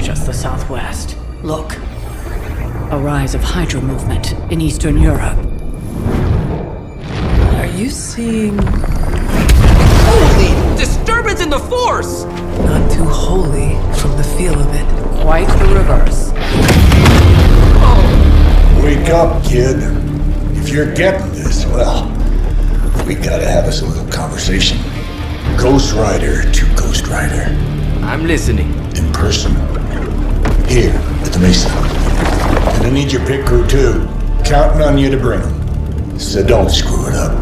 just the southwest. Look. A rise of Hydra movement in Eastern Europe. Are you seeing... Holy disturbance in the Force! Not too holy from the feel of it. Quite the reverse. Wake up, kid. If you're getting this, well, we gotta have us a little conversation. Ghost Rider to Ghost Rider. I'm listening. In person. Here, at the Mesa. And I need your pit crew too. Counting on you to bring them. So don't screw it up.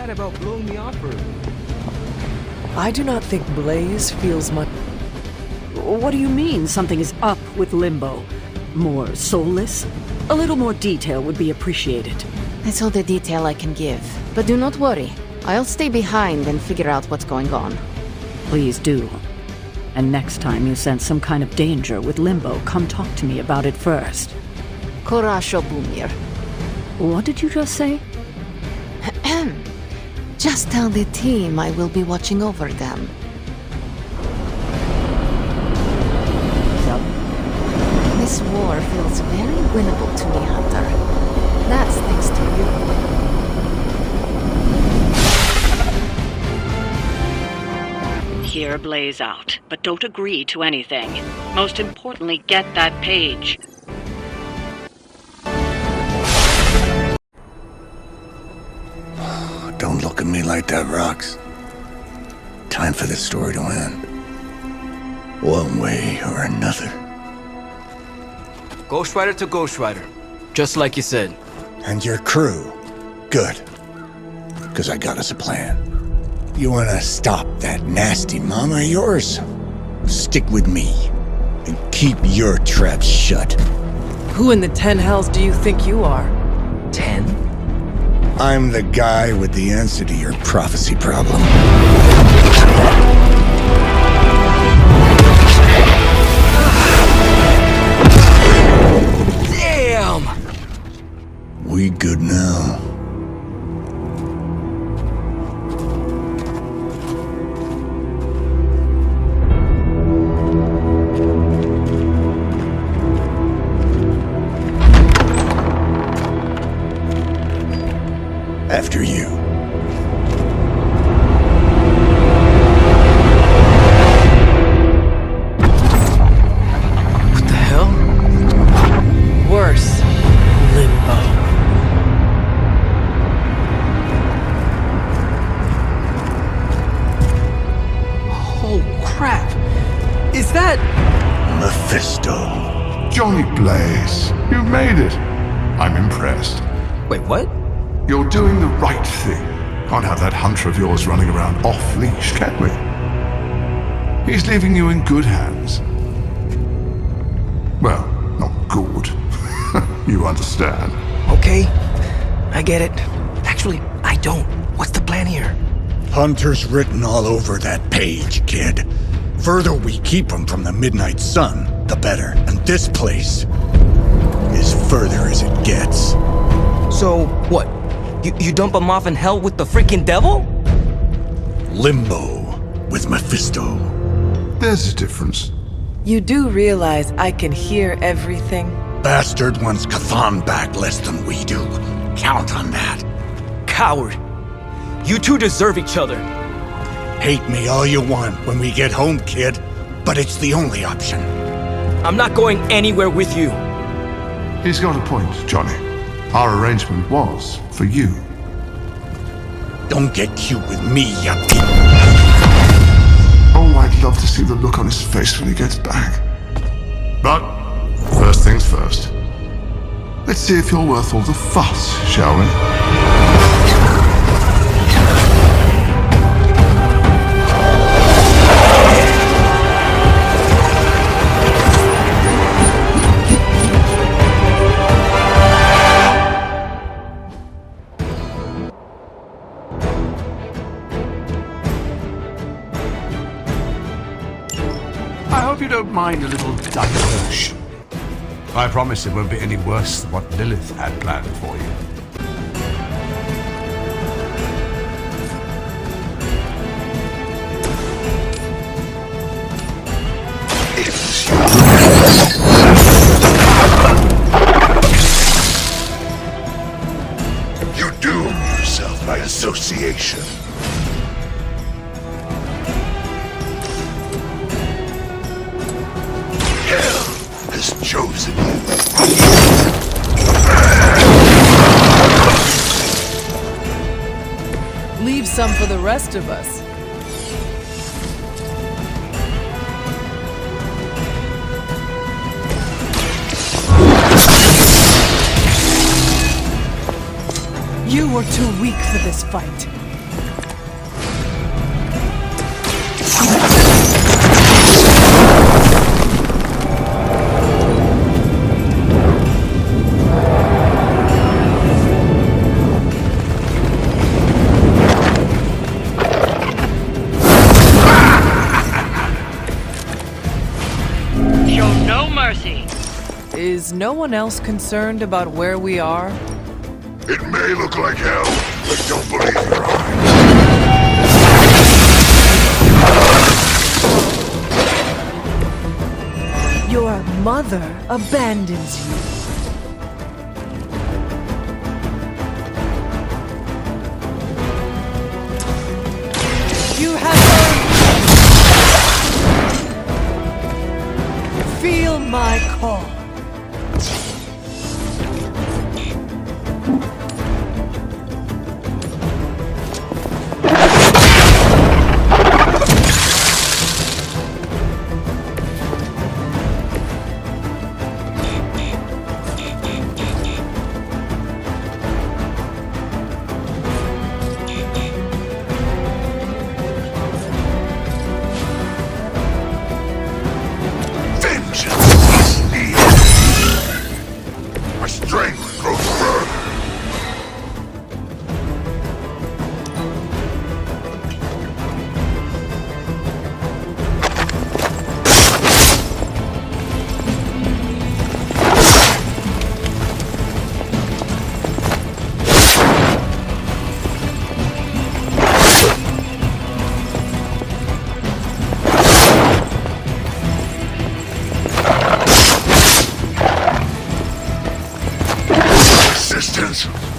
About blowing me off or... I do not think Blaze feels much... What do you mean something is up with Limbo? More soulless? A little more detail would be appreciated. That's all the detail I can give. But do not worry. I'll stay behind and figure out what's going on. Please do. And next time you sense some kind of danger with Limbo, come talk to me about it first. Korasho Bumir. What did you just say? Just tell the team I will be watching over them. Yep. This war feels very winnable to me, Hunter. That's thanks to you. Hear Blaze out, but don't agree to anything. Most importantly, get that page. Don't look at me like that, Rox. Time for this story to end. One way or another. Ghost Rider to Ghost Rider. Just like you said. And your crew. Good. Because I got us a plan. You wanna stop that nasty mama of yours? Stick with me. And keep your traps shut. Who in the 10 hells do you think you are? 10? I'm the guy with the answer to your prophecy problem. Damn! We good now? After you. What the hell? Worse. Limbo. Oh crap! Is that... Mephisto. Johnny Blaze, you made it. I'm impressed. Wait, what? You're doing the right thing. Can't have that hunter of yours running around off-leash, can we? He's leaving you in good hands. Well, not good. You understand. Okay, I get it. Actually, I don't. What's the plan here? Hunter's written all over that page, kid. Further we keep him from the midnight sun, the better. And this place is further as it gets. So, what? You dump him off in hell with the freaking devil? Limbo with Mephisto. There's a difference. You do realize I can hear everything? Bastard wants Cathan back less than we do. Count on that. Coward. You two deserve each other. Hate me all you want when we get home, kid. But it's the only option. I'm not going anywhere with you. He's got a point, Johnny. Our arrangement was for you. Don't get cute with me, ya Oh, I'd love to see the look on his face when he gets back. But, first things first. Let's see if you're worth all the fuss, shall we? you don't mind a little diversion. I promise it won't be any worse than what Lilith had planned for you. You doom yourself by association. Hell has chosen you. Leave some for the rest of us. You were too weak for this fight. Show no mercy. Is no one else concerned about where we are? It may look like hell, but don't believe your eyes. Your mother abandons you. You have earned. Feel my call.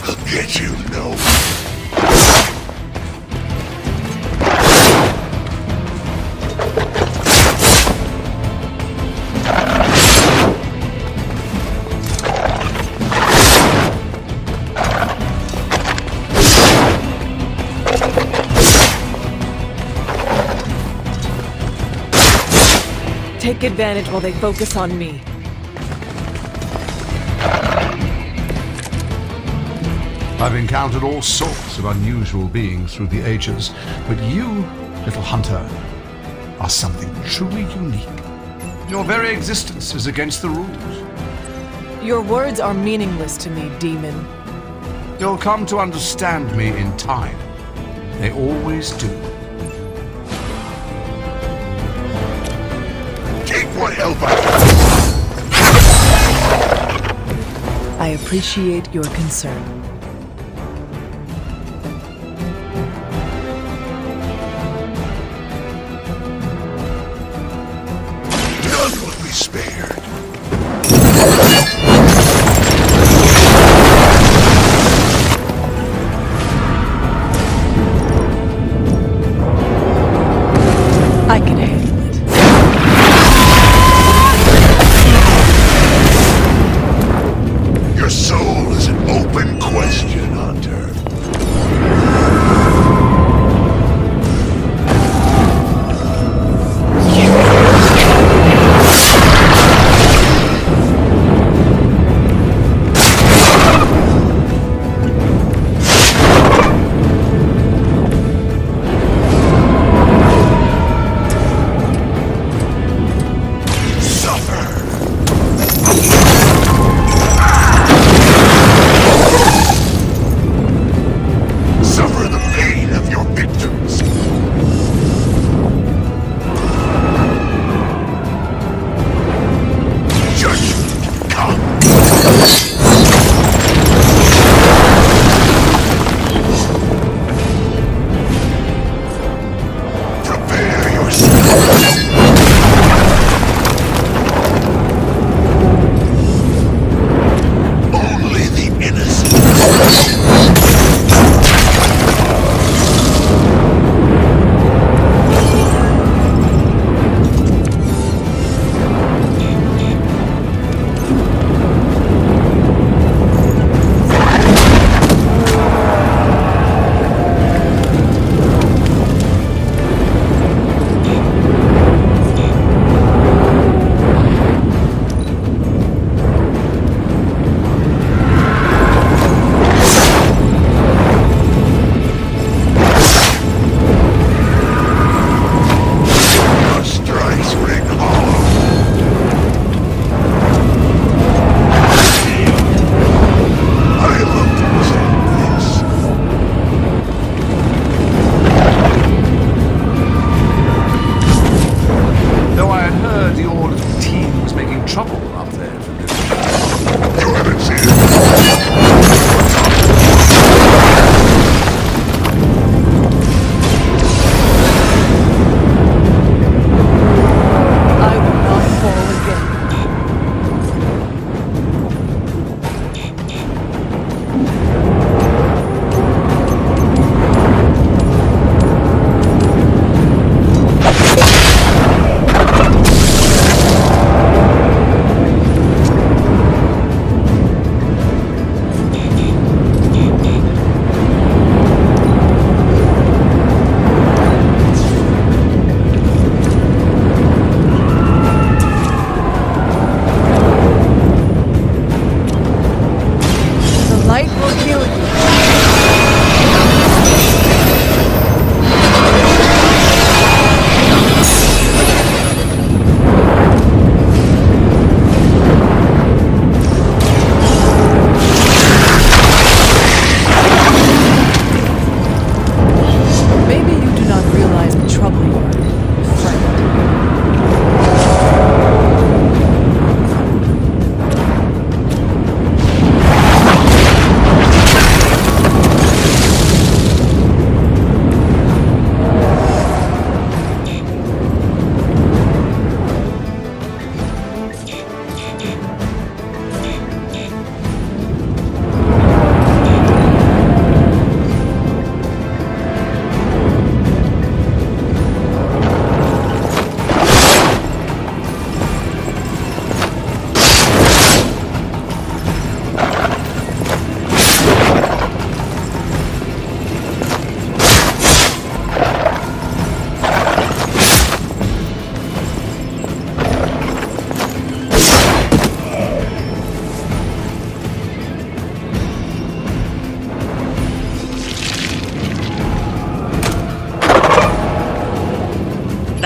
I'll get you, no. Take advantage while they focus on me. I've encountered all sorts of unusual beings through the ages, but you, little hunter, are something truly unique. Your very existence is against the rules. Your words are meaningless to me, demon. You'll come to understand me in time. They always do. Take what help I can. I appreciate your concern. Spared. I can handle it. Your soul is an open quest.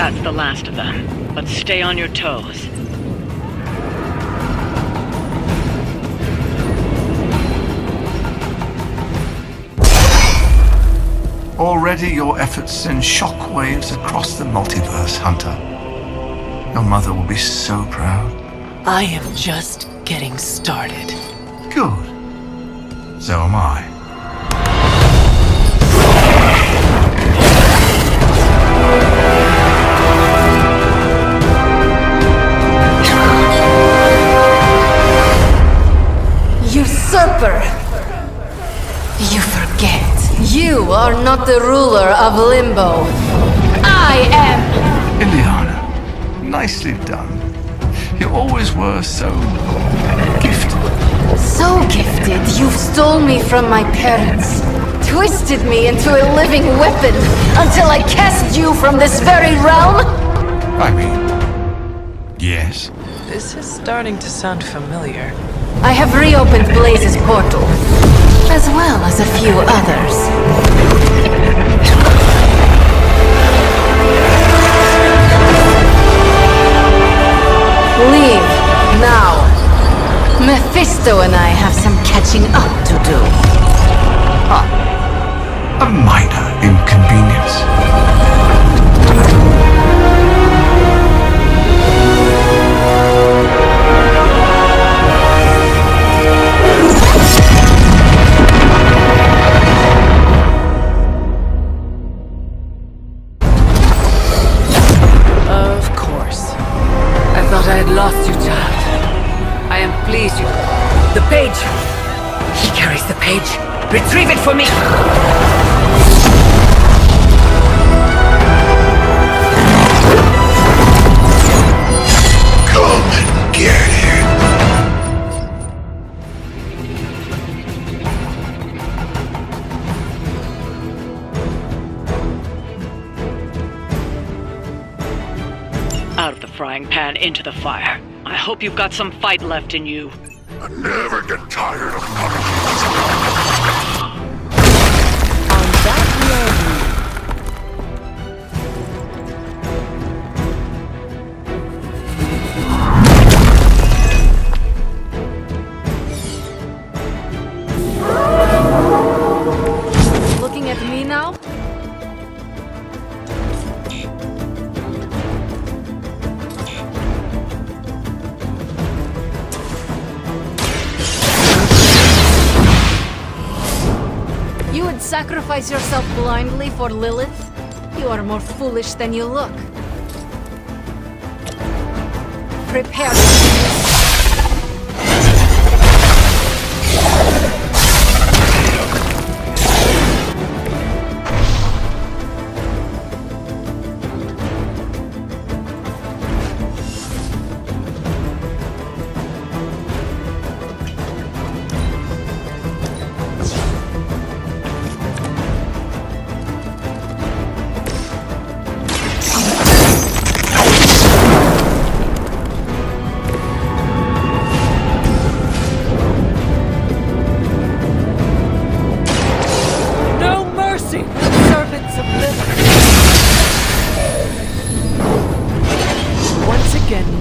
That's the last of them, but stay on your toes. Already your efforts send shockwaves across the multiverse, Hunter. Your mother will be so proud. I am just getting started. Good. So am I. Usurper! You forget. You are not the ruler of Limbo. I am! Ileana, nicely done. You always were so gifted. So gifted, you've stole me from my parents. Twisted me into a living weapon until I cast you from this very realm? I mean, yes. This is starting to sound familiar. I have reopened Blaze's portal, as well as a few others. Leave, now. Mephisto and I have some catching up to do. A minor inconvenience. Of course. I thought I had lost you, child. I am pleased you... The page! He carries the page. Retrieve it for me! Come and get it. Out of the frying pan into the fire. I hope you've got some fight left in you. I never get tired of On that note... Looking at me now? You would sacrifice yourself blindly for Lilith? You are more foolish than you look. Prepare.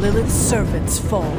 Lilith's servants fall.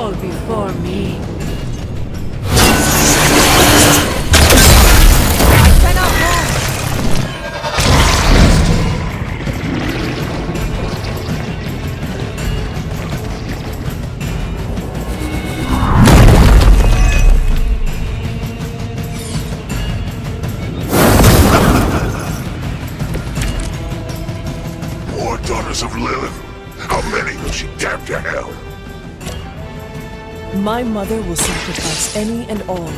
fall before me. I cannot move! More daughters of Lilith. How many will she damn to hell? My mother will sacrifice any and all of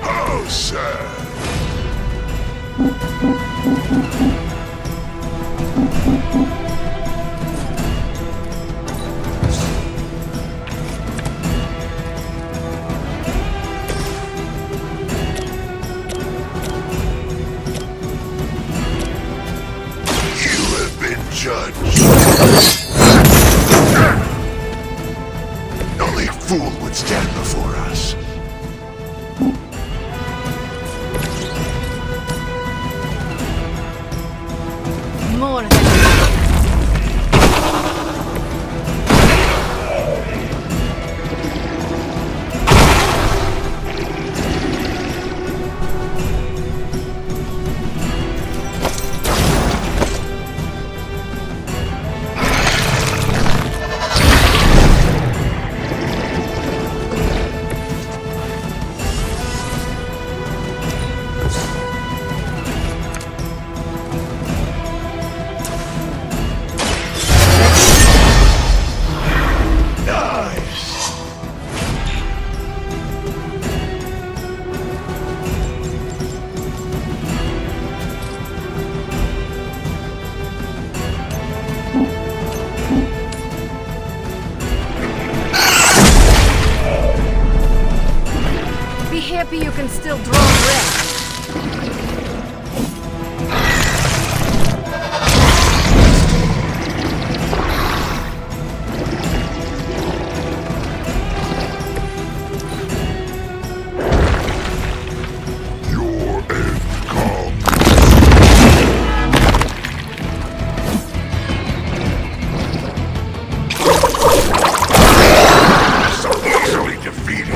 How sad. You have been judged. Only a fool would stand before us. More than enough. Be happy you can still draw breath. Your end comes. So easily defeated.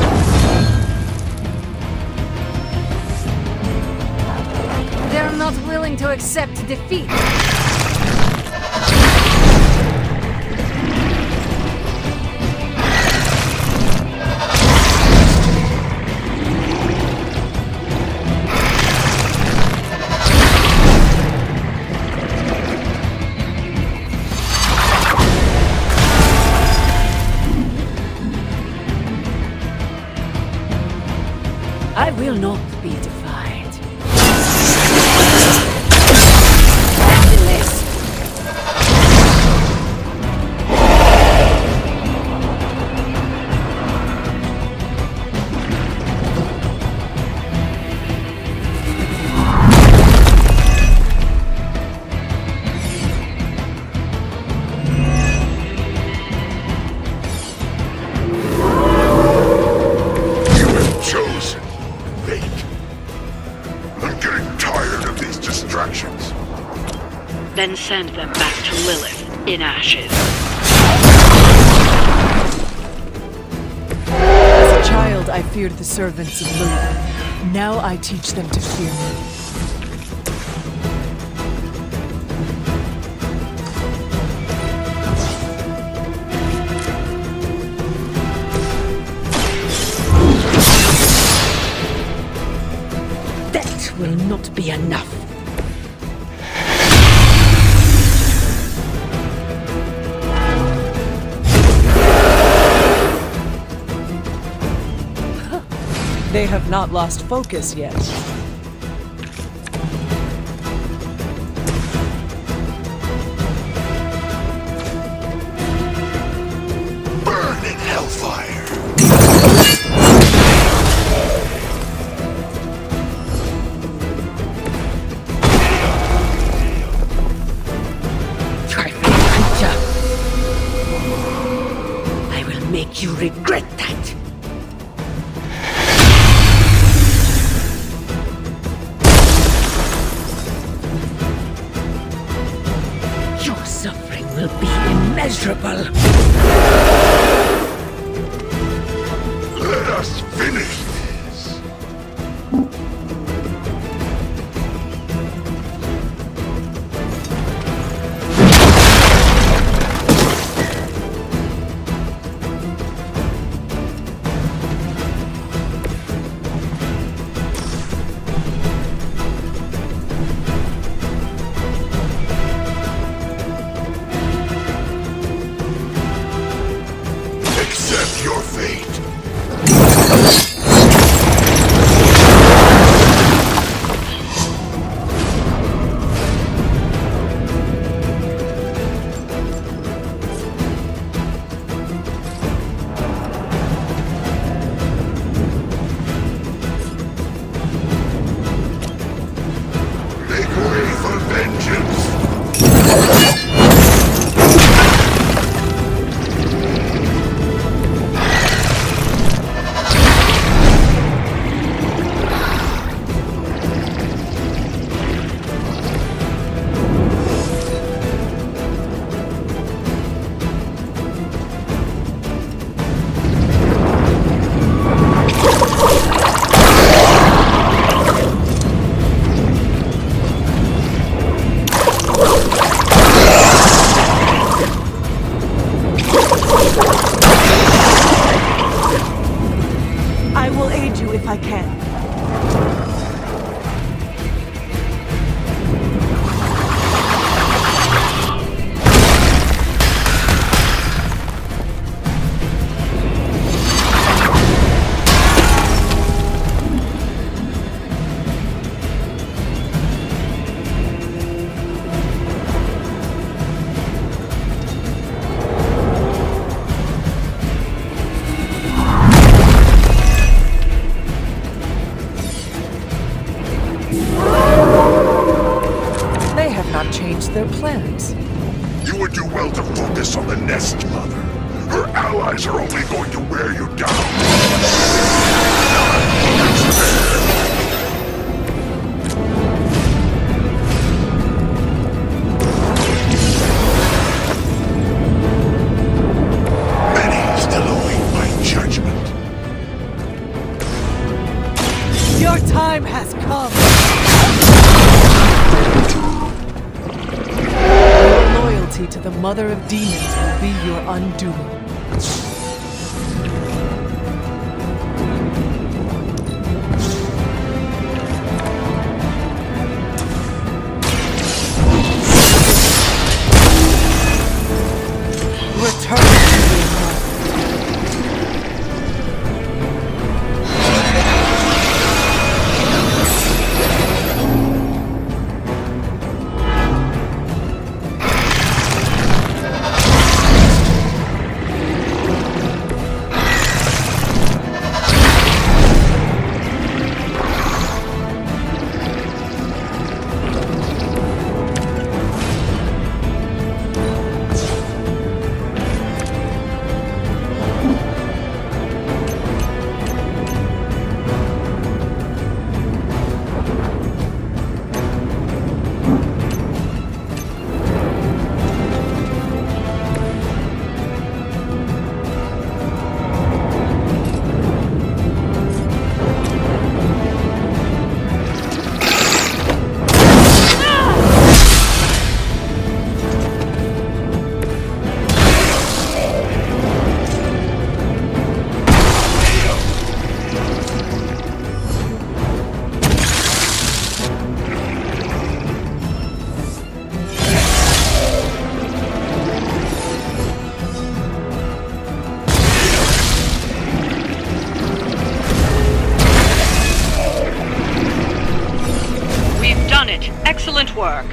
They're not willing to accept defeat. I will not be defied. Endless. You have chosen fate. I'm getting tired of these distractions. Then send them back to Lilith in ashes. As a child, I feared the servants of Lilith. Now I teach them to fear me. That will not be enough. They have not lost focus yet. Burn in hellfire. Trifling creature. I will make you regret that. Your suffering will be immeasurable. immeasurable. Let us finish this. Accept your fate. Make way for vengeance. I will aid you if I can. They have not changed their plans. You would do well to focus on the nest, Mother. Her allies are only going to wear you down. None is fair. Many still await my judgment. Your time has come. Your loyalty to the Mother of Demons will be your undoing. Return to your home. Excellent work.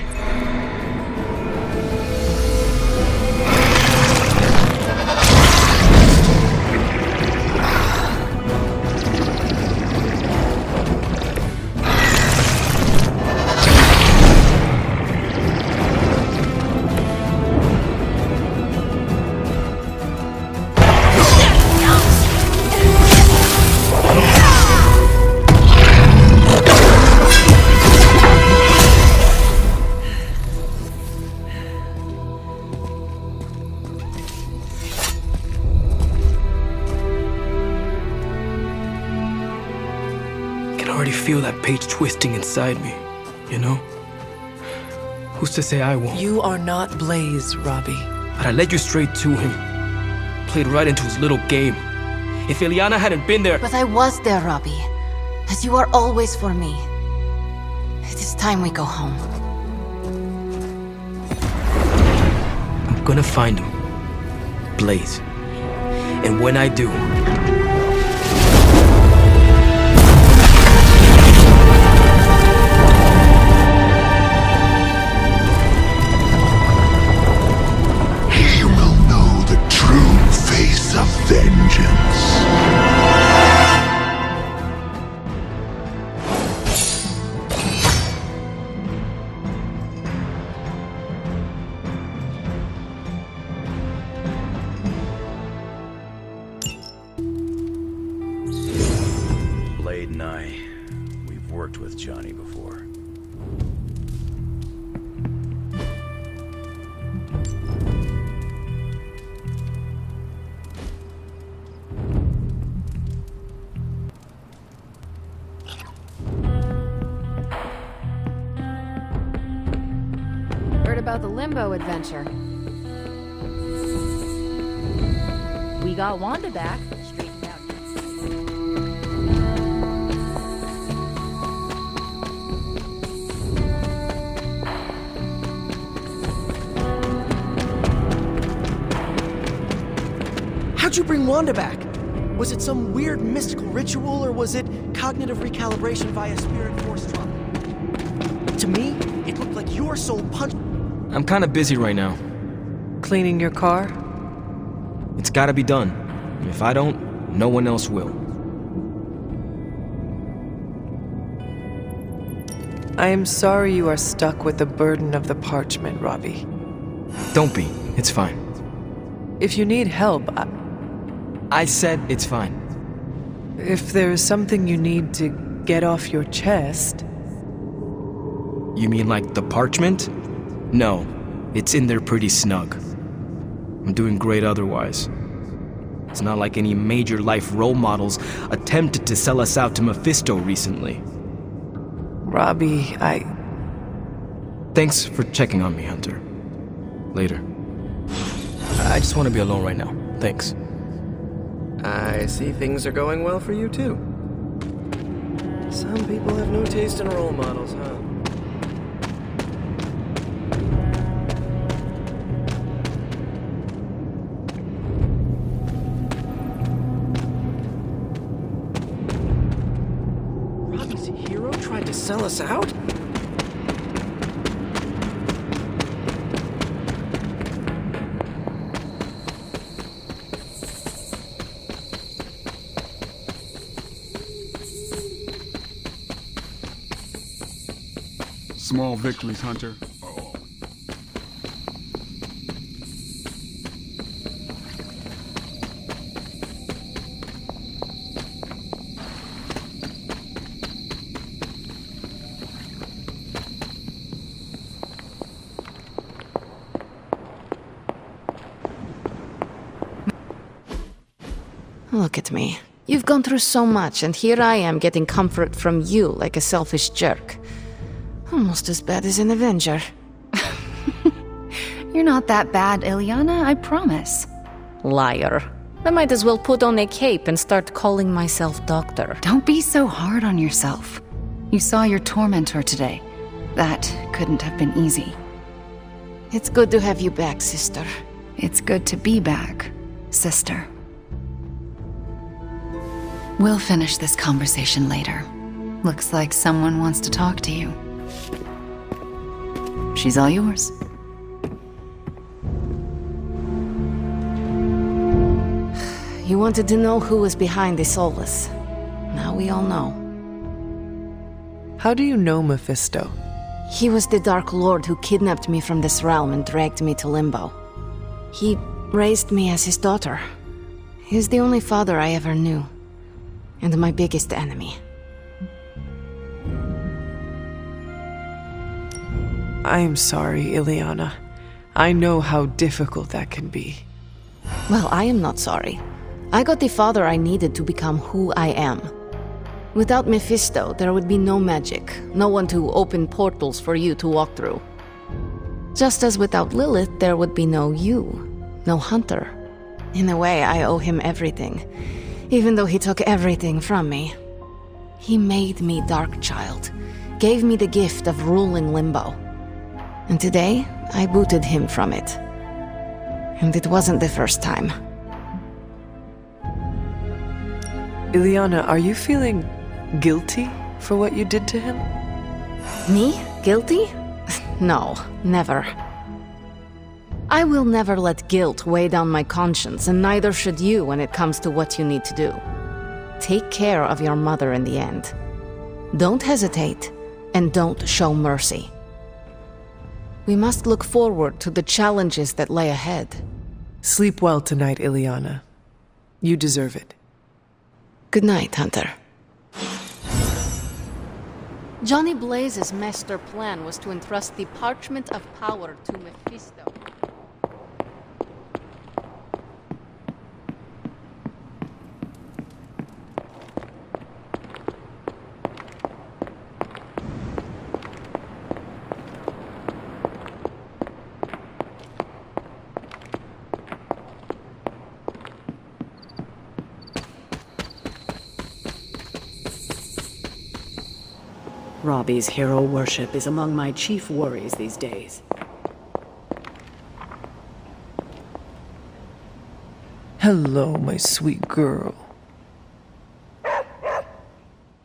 already feel that page twisting inside me, you know? Who's to say I won't? You are not Blaze, Robbie. But I led you straight to him. Played right into his little game. If Ileana hadn't been there... But I was there, Robbie. As you are always for me. It is time we go home. I'm gonna find him. Blaze. And when I do... he will know the true face of vengeance. Blade and I, we've worked with Johnny before. Heard about the Limbo adventure. We got Wanda back. Straightened out. How'd you bring Wanda back? Was it some weird mystical ritual, or was it cognitive recalibration via spirit force trauma? To me, it looked like your soul punched... I'm kinda busy right now. Cleaning your car? It's gotta be done. If I don't, no one else will. I am sorry you are stuck with the burden of the parchment, Robbie. Don't be. It's fine. If you need help, I said it's fine. if there is something you need to get off your chest... You mean like the parchment? No, it's in there pretty snug. I'm doing great otherwise. It's not like any major life role models attempted to sell us out to Mephisto recently. Robbie, Thanks for checking on me, Hunter. Later. I just want to be alone right now. Thanks. I see things are going well for you, too. Some people have no taste in role models, huh? Robbie's hero tried to sell us out? Small victories, Hunter. Look at me. You've gone through so much, and here I am getting comfort from you like a selfish jerk. Almost as bad as an Avenger. You're not that bad, Ileana, I promise. Liar. I might as well put on a cape and start calling myself Doctor. Don't be so hard on yourself. You saw your tormentor today. That couldn't have been easy. It's good to have you back, sister. It's good to be back, sister. We'll finish this conversation later. Looks like someone wants to talk to you. She's all yours. You wanted to know who was behind the Soulless. Now we all know. How do you know Mephisto? He was the Dark Lord who kidnapped me from this realm and dragged me to Limbo. He raised me as his daughter. He's the only father I ever knew. And my biggest enemy. I am sorry, Ileana. I know how difficult that can be. Well, I am not sorry. I got the father I needed to become who I am. Without Mephisto, there would be no magic, no one to open portals for you to walk through. Just as without Lilith, there would be no you, no Hunter. In a way, I owe him everything, even though he took everything from me. He made me Darkchild, gave me the gift of ruling Limbo. And today, I booted him from it. And it wasn't the first time. Ileana, are you feeling guilty for what you did to him? Me? Guilty? No, never. I will never let guilt weigh down my conscience, and neither should you when it comes to what you need to do. Take care of your mother in the end. Don't hesitate, and don't show mercy. We must look forward to the challenges that lay ahead. Sleep well tonight, Ileana. You deserve it. Good night, Hunter. Johnny Blaze's master plan was to entrust the Parchment of Power to Mephisto. Robbie's hero worship is among my chief worries these days. Hello, my sweet girl.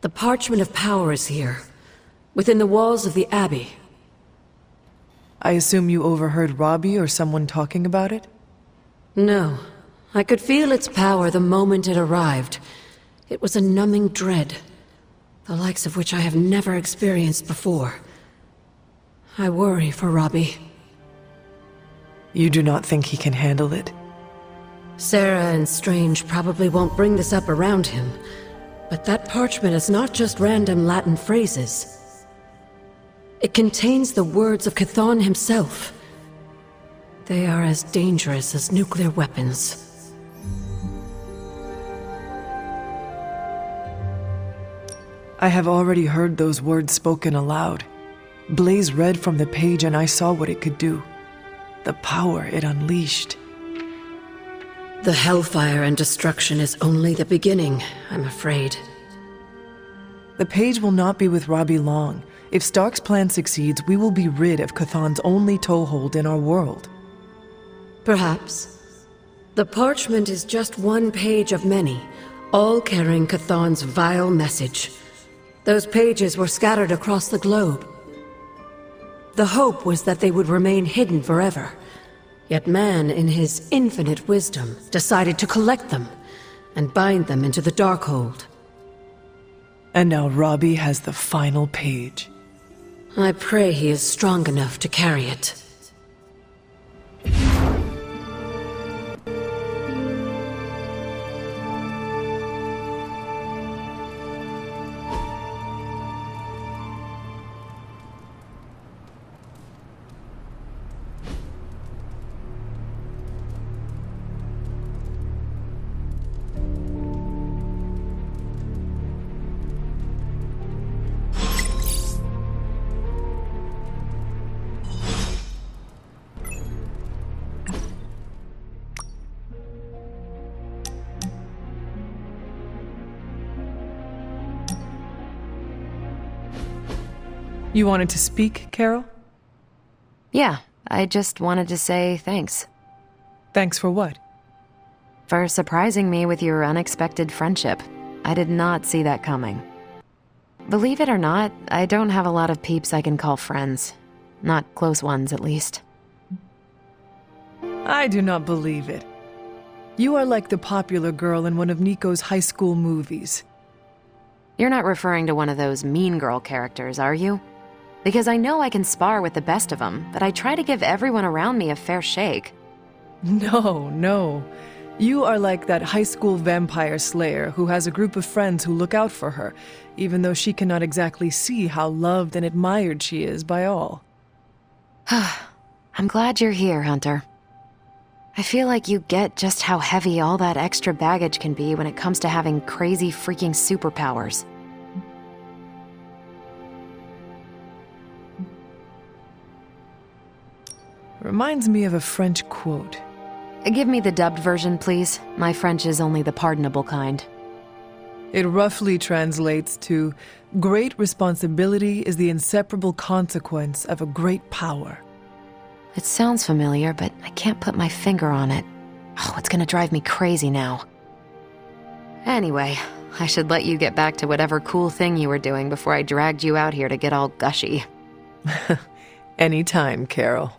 The Parchment of Power is here, within the walls of the Abbey. I assume you overheard Robbie or someone talking about it? No. I could feel its power the moment it arrived. It was a numbing dread, the likes of which I have never experienced before. I worry for Robbie. You do not think he can handle it? Sarah and Strange probably won't bring this up around him, but that parchment is not just random Latin phrases. It contains the words of Chthon himself. They are as dangerous as nuclear weapons. I have already heard those words spoken aloud. Blaze read from the page and I saw what it could do. The power it unleashed. The hellfire and destruction is only the beginning, I'm afraid. The page will not be with Robbie long. If Stark's plan succeeds, we will be rid of Chthon's only toehold in our world. Perhaps. The parchment is just one page of many, all carrying Chthon's vile message. Those pages were scattered across the globe. The hope was that they would remain hidden forever. Yet man, in his infinite wisdom, decided to collect them and bind them into the Darkhold. And now Robbie has the final page. I pray he is strong enough to carry it. You wanted to speak, Carol? Yeah, I just wanted to say thanks. Thanks for what? For surprising me with your unexpected friendship. I did not see that coming. Believe it or not, I don't have a lot of peeps I can call friends. Not close ones, at least. I do not believe it. You are like the popular girl in one of Nico's high school movies. You're not referring to one of those mean girl characters, are you? Because I know I can spar with the best of them, but I try to give everyone around me a fair shake. No. You are like that high school vampire slayer who has a group of friends who look out for her, even though she cannot exactly see how loved and admired she is by all. I'm glad you're here, Hunter. I feel like you get just how heavy all that extra baggage can be when it comes to having crazy freaking superpowers. Reminds me of a French quote. Give me the dubbed version, please. My French is only the pardonable kind. It roughly translates to, "Great responsibility is the inseparable consequence of a great power." It sounds familiar, but I can't put my finger on it. Oh, it's gonna drive me crazy now. Anyway, I should let you get back to whatever cool thing you were doing before I dragged you out here to get all gushy. Anytime, Carol.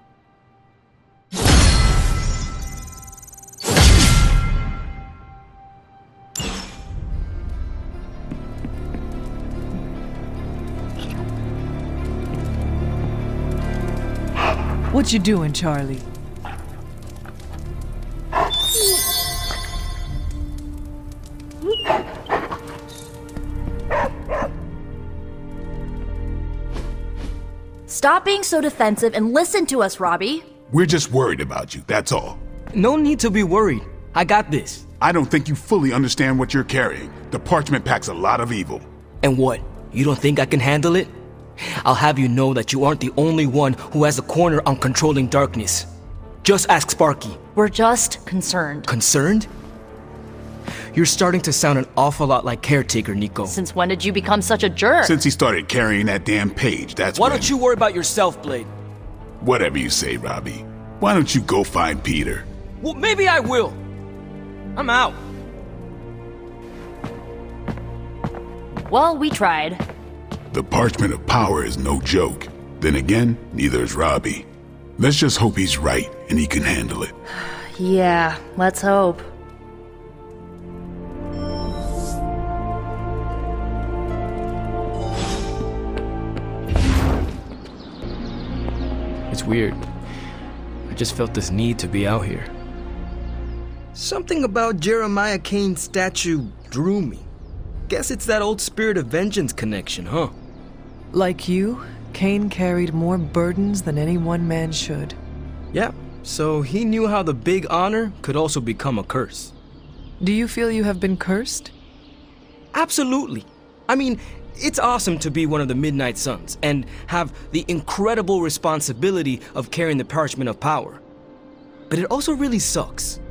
What you doing, Charlie? Stop being so defensive and listen to us, Robbie. We're just worried about you, that's all. No need to be worried. I got this. I don't think you fully understand what you're carrying. The parchment packs a lot of evil. And what? You don't think I can handle it? I'll have you know that you aren't the only one who has a corner on controlling darkness. Just ask Sparky. We're just concerned. Concerned? You're starting to sound an awful lot like Caretaker, Nico. Since when did you become such a jerk? Since he started carrying that damn page, that's Why don't you worry about yourself, Blade? Whatever you say, Robbie. Why don't you go find Peter? Well, maybe I will. I'm out. Well, we tried. The parchment of power is no joke. Then again, neither is Robbie. Let's just hope he's right and he can handle it. Yeah, let's hope. It's weird. I just felt this need to be out here. Something about Jeremiah Cain's statue drew me. Guess it's that old Spirit of Vengeance connection, huh? Like you, Cain carried more burdens than any one man should. Yeah, so he knew how the big honor could also become a curse. Do you feel you have been cursed? Absolutely. I mean, it's awesome to be one of the Midnight Suns and have the incredible responsibility of carrying the parchment of power. But it also really sucks.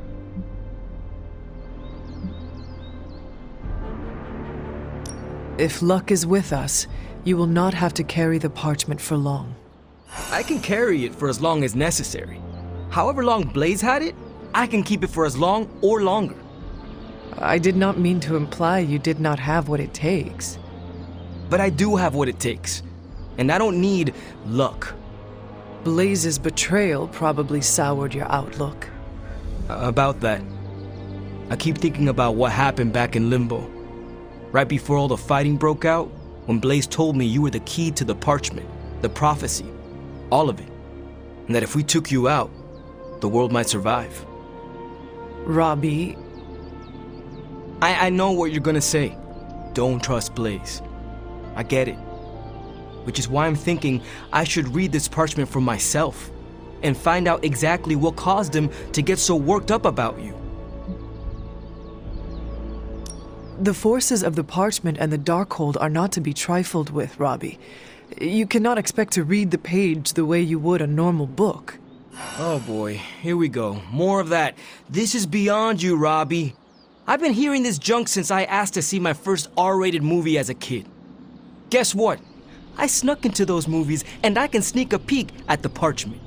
If luck is with us, you will not have to carry the parchment for long. I can carry it for as long as necessary. However long Blaze had it, I can keep it for as long or longer. I did not mean to imply you did not have what it takes. But I do have what it takes, and I don't need luck. Blaze's betrayal probably soured your outlook. About that, I keep thinking about what happened back in Limbo. Right before all the fighting broke out, when Blaze told me you were the key to the parchment, the prophecy, all of it. And that if we took you out, the world might survive. Robbie... I know what you're gonna say. Don't trust Blaze. I get it. Which is why I'm thinking I should read this parchment for myself and find out exactly what caused him to get so worked up about you. The forces of the parchment and the Darkhold are not to be trifled with, Robbie. You cannot expect to read the page the way you would a normal book. Oh boy, here we go. More of that. This is beyond you, Robbie. I've been hearing this junk since I asked to see my first R-rated movie as a kid. Guess what? I snuck into those movies and I can sneak a peek at the parchment.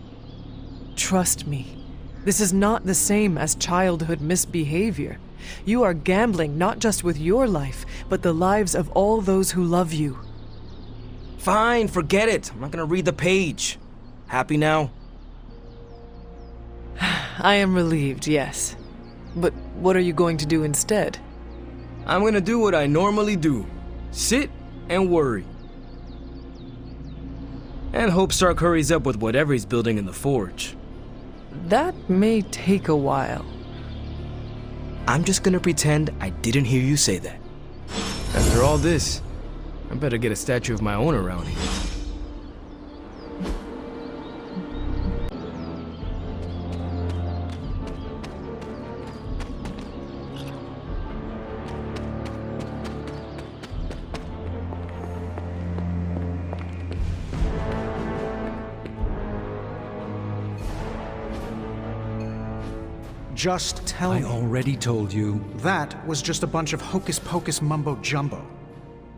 Trust me, this is not the same as childhood misbehavior. You are gambling not just with your life, but the lives of all those who love you. Fine, forget it. I'm not gonna read the page. Happy now? I am relieved, yes. But what are you going to do instead? I'm gonna do what I normally do. Sit and worry. And hope Stark hurries up with whatever he's building in the forge. That may take a while. I'm just gonna pretend I didn't hear you say that. After all this, I better get a statue of my own around here. Just tell me. I already told you. That was just a bunch of hocus-pocus mumbo-jumbo.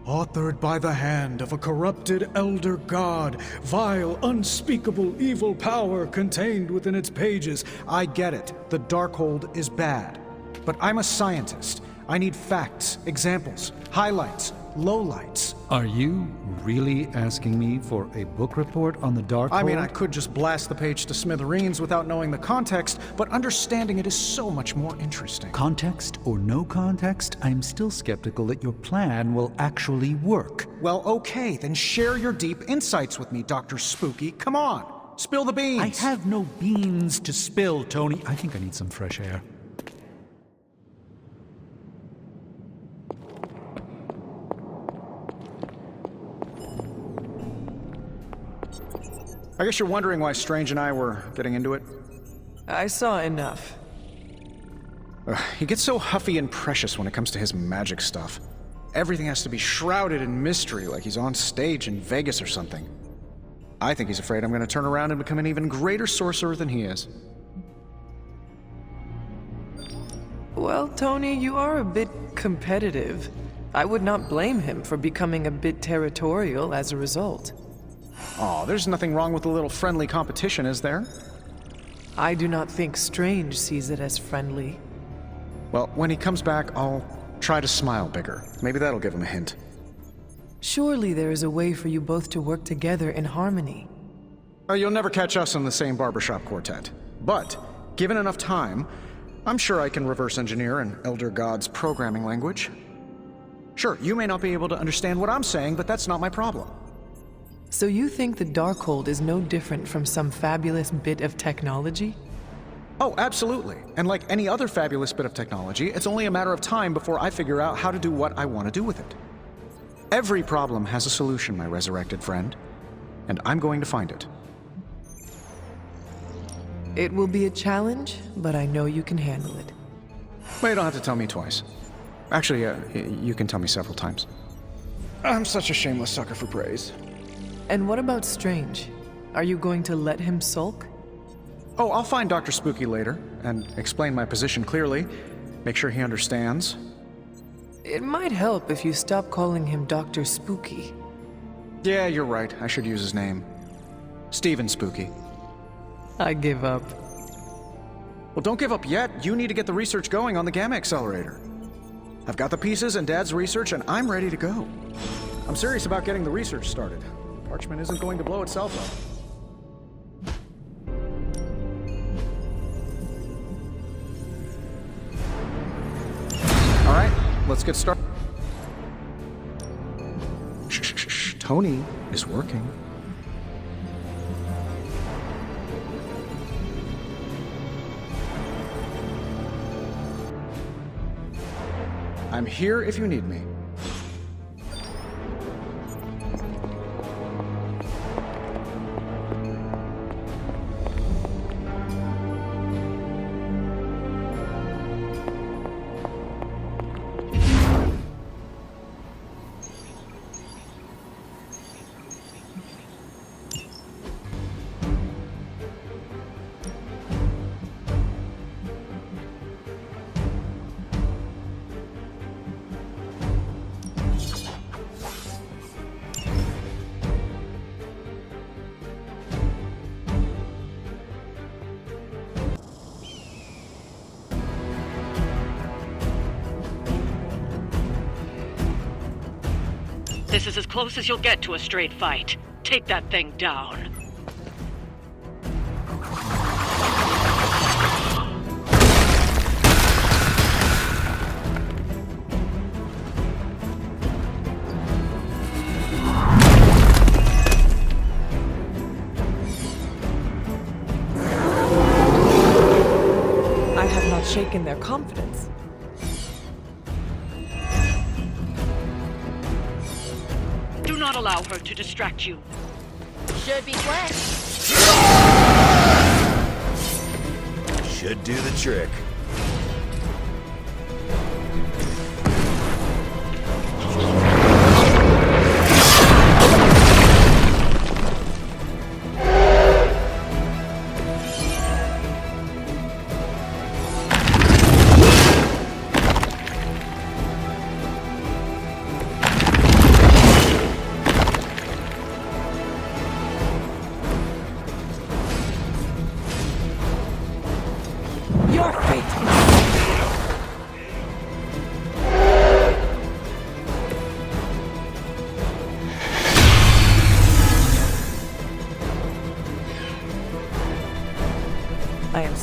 Authored by the hand of a corrupted elder god, vile, unspeakable evil power contained within its pages. I get it. The Darkhold is bad. But I'm a scientist. I need facts, examples, highlights, lowlights. Are you really asking me for a book report on the Darkhold? I mean, I could just blast the page to smithereens without knowing the context, but understanding it is so much more interesting. Context or no context, I'm still skeptical that your plan will actually work. Well, okay, then share your deep insights with me, Dr. Spooky. Come on, spill the beans. I have no beans to spill, Tony. I think I need some fresh air. I guess you're wondering why Strange and I were getting into it? I saw enough. He gets so huffy and precious when it comes to his magic stuff. Everything has to be shrouded in mystery, like he's on stage in Vegas or something. I think he's afraid I'm going to turn around and become an even greater sorcerer than he is. Well, Tony, you are a bit competitive. I would not blame him for becoming a bit territorial as a result. Aw, there's nothing wrong with a little friendly competition, is there? I do not think Strange sees it as friendly. Well, when he comes back, I'll try to smile bigger. Maybe that'll give him a hint. Surely there is a way for you both to work together in harmony. Oh, you'll never catch us in the same barbershop quartet. But, given enough time, I'm sure I can reverse engineer an Elder God's programming language. Sure, you may not be able to understand what I'm saying, but that's not my problem. So you think the Darkhold is no different from some fabulous bit of technology? Oh, absolutely. And like any other fabulous bit of technology, it's only a matter of time before I figure out how to do what I want to do with it. Every problem has a solution, my resurrected friend. And I'm going to find it. It will be a challenge, but I know you can handle it. Well, you don't have to tell me twice. Actually, you can tell me several times. I'm such a shameless sucker for praise. And what about Strange? Are you going to let him sulk? Oh, I'll find Dr. Spooky later, and explain my position clearly. Make sure he understands. It might help if you stop calling him Dr. Spooky. Yeah, you're right. I should use his name. Stephen Spooky. I give up. Well, don't give up yet. You need to get the research going on the Gamma Accelerator. I've got the pieces and Dad's research, and I'm ready to go. I'm serious about getting the research started. Parchment isn't going to blow itself up. All right, let's get started. Shh. Tony is working. I'm here if you need me. This is as close as you'll get to a straight fight. Take that thing down. I have not shaken their confidence. Do not allow her to distract you. Should be quick. Should do the trick.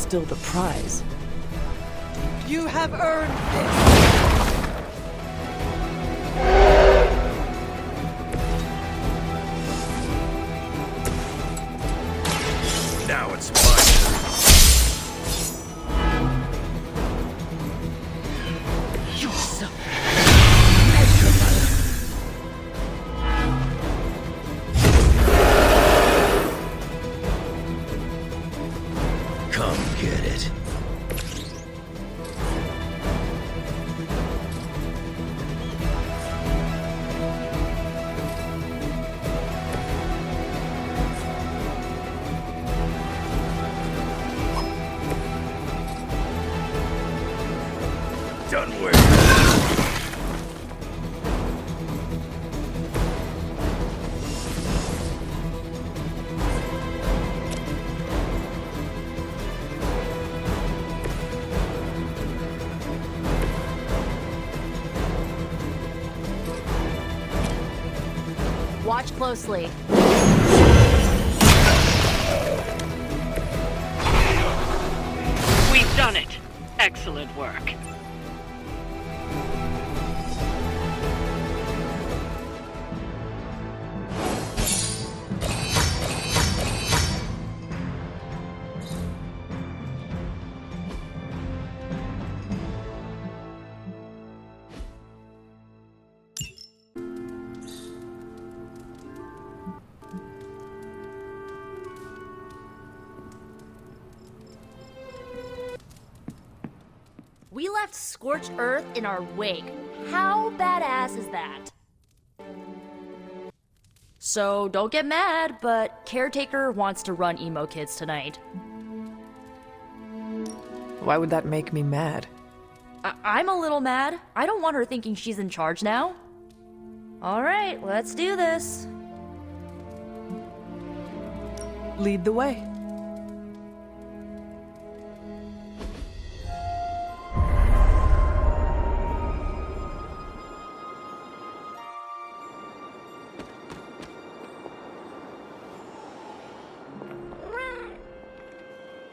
still the prize. You have earned this! Now it's mine. You're so Come get it. Done with. Watch closely. We've done it. Excellent work. We left scorched earth in our wake. How badass is that? So don't get mad, but Caretaker wants to run Emo Kids tonight. Why would that make me mad? I'm a little mad. I don't want her thinking she's in charge now. Alright, let's do this. Lead the way.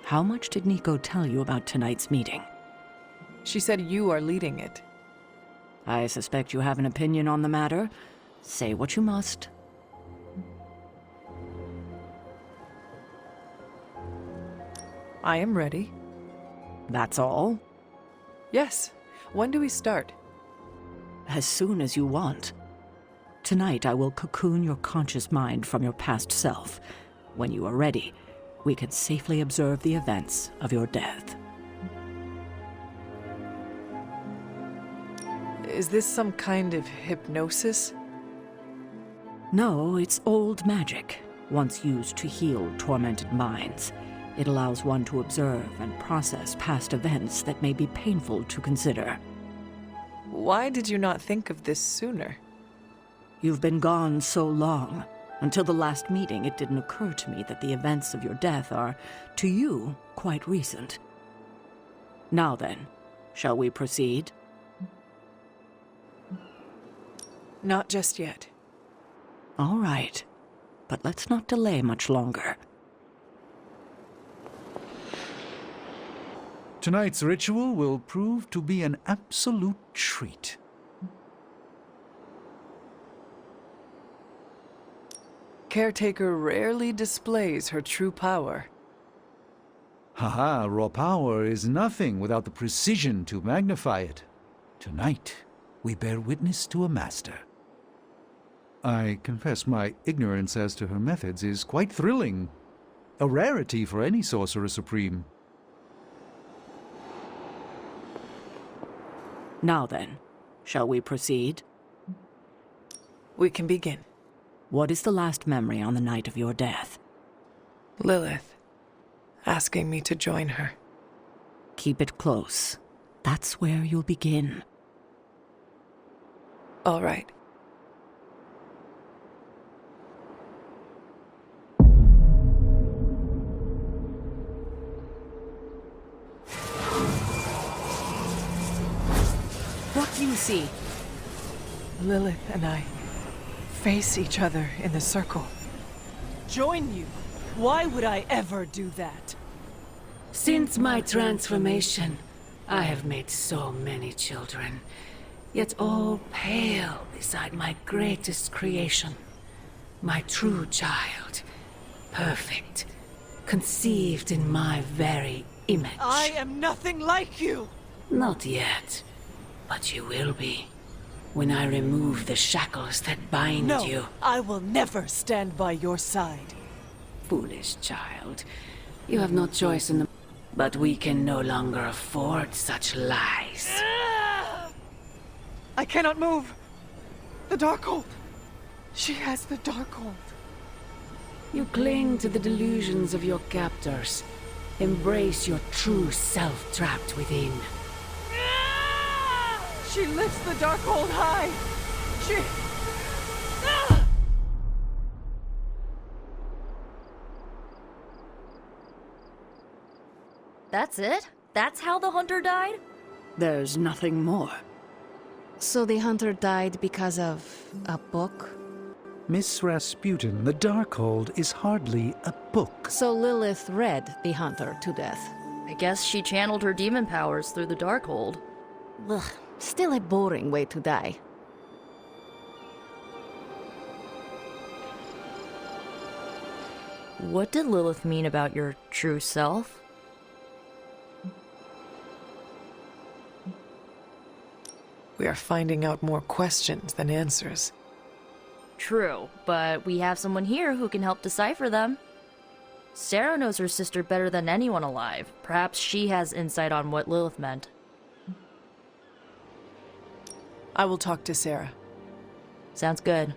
How much did Nico tell you about tonight's meeting? She said you are leading it. I suspect you have an opinion on the matter. Say what you must. I am ready. That's all? Yes. When do we start? As soon as you want. Tonight I will cocoon your conscious mind from your past self. When you are ready, we can safely observe the events of your death. Is this some kind of hypnosis? No, it's old magic, once used to heal tormented minds. It allows one to observe and process past events that may be painful to consider. Why did you not think of this sooner? You've been gone so long. Until the last meeting, it didn't occur to me that the events of your death are, to you, quite recent. Now then, shall we proceed? Not just yet. All right, but let's not delay much longer. Tonight's ritual will prove to be an absolute treat. Caretaker rarely displays her true power. Haha, raw power is nothing without the precision to magnify it. Tonight, we bear witness to a master. I confess my ignorance as to her methods is quite thrilling. A rarity for any Sorcerer Supreme. Now then, shall we proceed? We can begin. What is the last memory on the night of your death? Lilith, asking me to join her. Keep it close. That's where you'll begin. All right. What do you see? Lilith and I face each other in the circle. Join you? Why would I ever do that? Since my transformation, I have made so many children, yet all pale beside my greatest creation. My true child, perfect, conceived in my very image. I am nothing like you! Not yet, but you will be, when I remove the shackles that bind you. No, I will never stand by your side. Foolish child, you have no choice in the... But we can no longer afford such lies. I cannot move. The Darkhold. She has the Darkhold. You cling to the delusions of your captors. Embrace your true self trapped within. She lifts the Darkhold high. She... That's it? That's how the hunter died? There's nothing more. So the hunter died because of a book? Miss Rasputin, the Darkhold is hardly a book. So Lilith read the hunter to death. I guess she channeled her demon powers through the Darkhold. Ugh, still a boring way to die. What did Lilith mean about your true self? We are finding out more questions than answers. True, but we have someone here who can help decipher them. Sarah knows her sister better than anyone alive. Perhaps she has insight on what Lilith meant. I will talk to Sarah. Sounds good.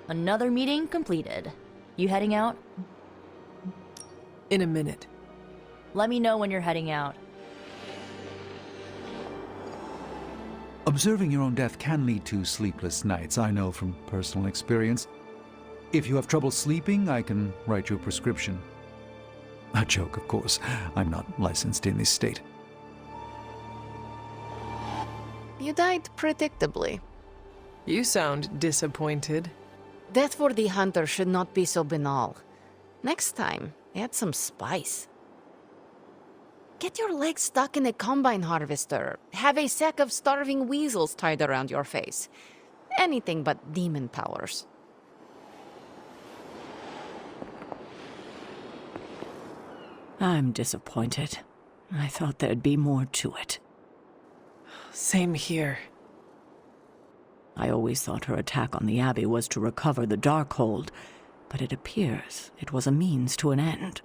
Another meeting completed. You heading out? In a minute. Let me know when you're heading out. Observing your own death can lead to sleepless nights, I know from personal experience. If you have trouble sleeping, I can write you a prescription. A joke, of course. I'm not licensed in this state. You died predictably. You sound disappointed. Death for the hunter should not be so banal. Next time, add some spice. Get your legs stuck in a combine harvester. Have a sack of starving weasels tied around your face. Anything but demon powers. I'm disappointed. I thought there'd be more to it. Same here. I always thought her attack on the Abbey was to recover the Darkhold, but it appears it was a means to an end.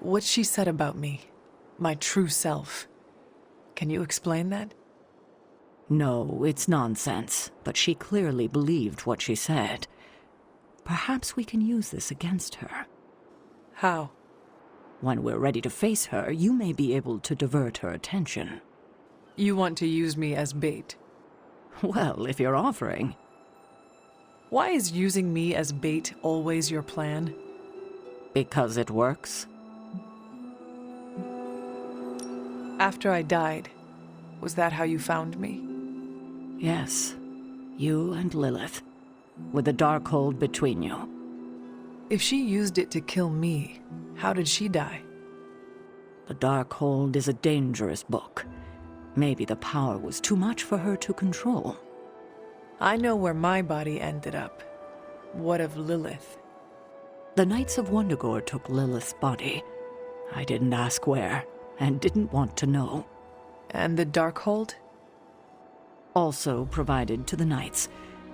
What she said about me, my true self. Can you explain that? No, it's nonsense, but she clearly believed what she said. Perhaps we can use this against her. How? When we're ready to face her, you may be able to divert her attention. You want to use me as bait? Well, if you're offering. Why is using me as bait always your plan? Because it works. After I died, was that how you found me? Yes. You and Lilith, with the Darkhold between you. If she used it to kill me, how did she die? The Darkhold is a dangerous book. Maybe the power was too much for her to control. I know where my body ended up. What of Lilith? The Knights of Wundagore took Lilith's body. I didn't ask where, and didn't want to know. And the Darkhold? Also provided to the Knights,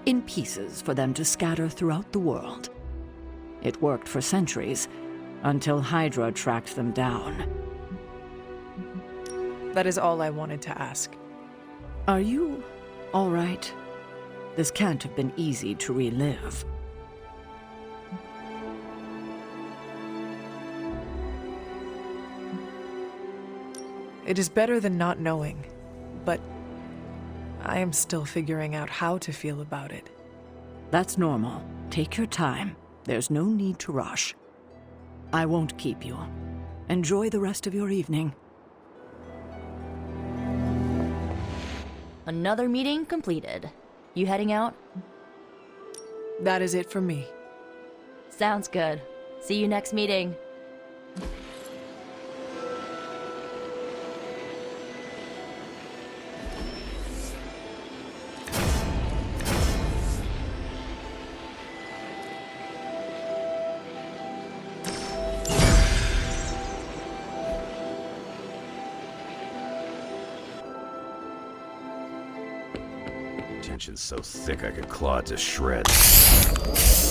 in pieces for them to scatter throughout the world. It worked for centuries, until Hydra tracked them down. That is all I wanted to ask. Are you all right? This can't have been easy to relive. It is better than not knowing, but I am still figuring out how to feel about it. That's normal. Take your time. There's no need to rush. I won't keep you. Enjoy the rest of your evening. Another meeting completed. You heading out? That is it for me. Sounds good. See you next meeting. Tension's so thick I could claw it to shreds.